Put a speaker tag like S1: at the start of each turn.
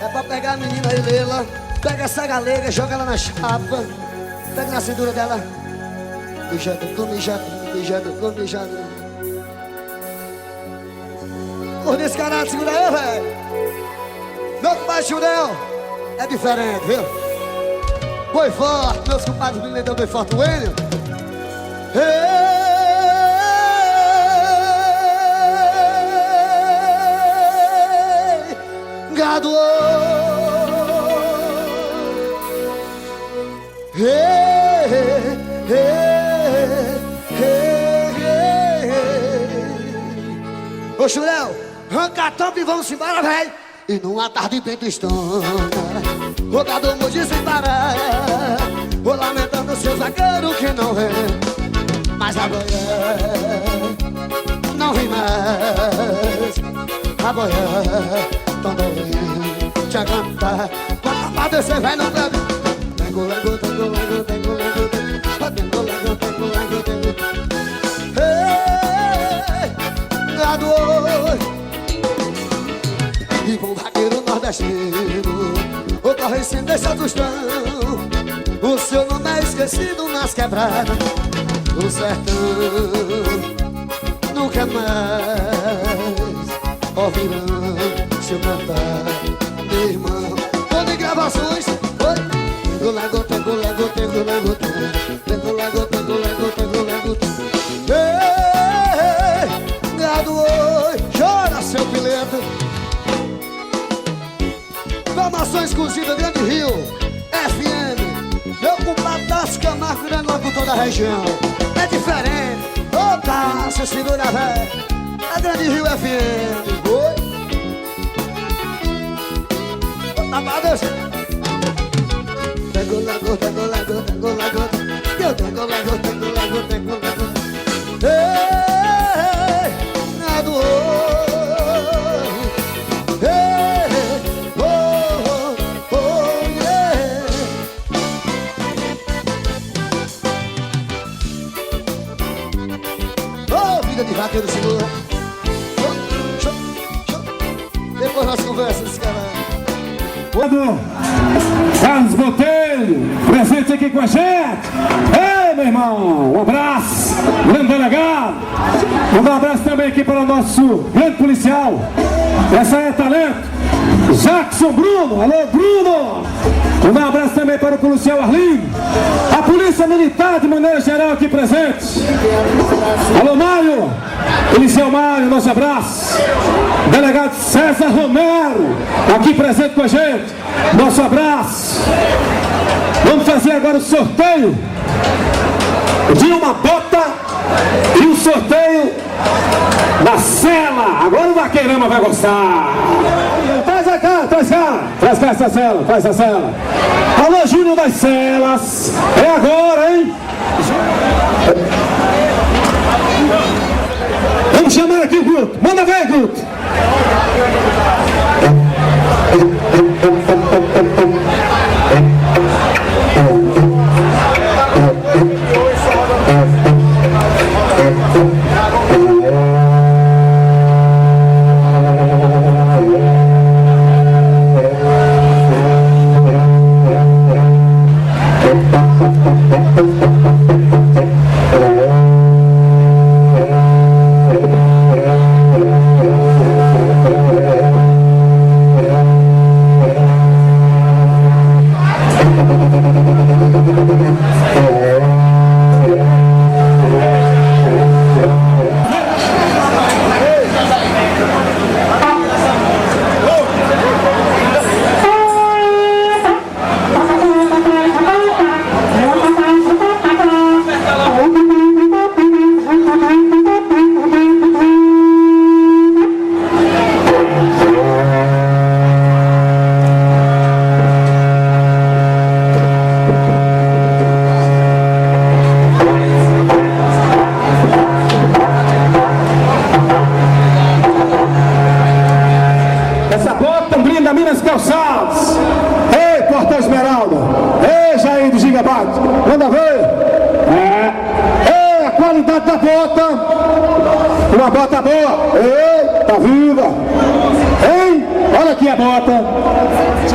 S1: É pra pegar a menina e lê-la. Pega essa galega, joga ela na chapa. Pega na cintura dela. Mijando, mijando, mijando, mijando. Por desse caralho, segura aí, velho. Meu compadre Jurel é diferente, viu? Boi forte, meus compadres Brilhantão, boi forte, o Enio. Gado, ô Jurel, arranca a tampa e vamos embora, velho. E numa tarde bem tristona, o gado mude sem parar, o lamentando seu zagueiro que não vem. Mas amanhã não vem mais. Amanhã também te cantar. Pra descer, vai no clube. Tengo, lengo, tengo, lengo, tengo, lengo, tengo, lengo, tengo, lengo, tengo. Ei, gado, e bom vaqueiro nordestino, ocorre sem deixar tostão. O seu nome é esquecido nas quebradas do sertão. Nunca mais ouvirão seu cantar, meu irmão. Quando em gravações, tengo, lego, tengo, lego, tengo, lego, tengo, lego, tengo, lego, tengo, lego. Ei, gado, oi, chora seu pileto. Informação exclusiva Grande Rio FM. Meu compadre Tássio Camargo, grande locutor da região. É diferente. Ô Tássio, segura, velho. É Grande Rio FM. Oi. Bota pra descer. Tengo, lego, tengo, lego, tengo, lego. Eu tengo, lego, tengo, lego, tengo, lego. Ei, gado, oi. De vaqueiro segura. Depois nós conversamos, cara.
S2: Carlos Botelho, presente aqui com a gente. Ei, meu irmão, um abraço, grande delegado. Um abraço também aqui para o nosso grande policial. Essa é talento, Jackson Bruno. Alô, Bruno. Um abraço também para o policial Arlindo. A polícia militar de maneira geral aqui presente. Alô, Mário. Policial Mário, nosso abraço. Delegado César Romero, aqui presente com a gente. Nosso abraço. Vamos fazer agora o sorteio de uma bota e o sorteio da cela. Agora o vaqueirama vai gostar. Traz a cá, traz cá. Traz cá essa cela, traz a cela. Alô, Júnior das Celas. É agora, hein? Vamos chamar aqui o Guto. Manda ver, Guto. Calçados. Ei, Porta Esmeralda. Ei, Jair do Gigabyte. Manda ver. Ei, a qualidade da bota. Uma bota boa. Ei, tá viva. Hein? Olha aqui a bota.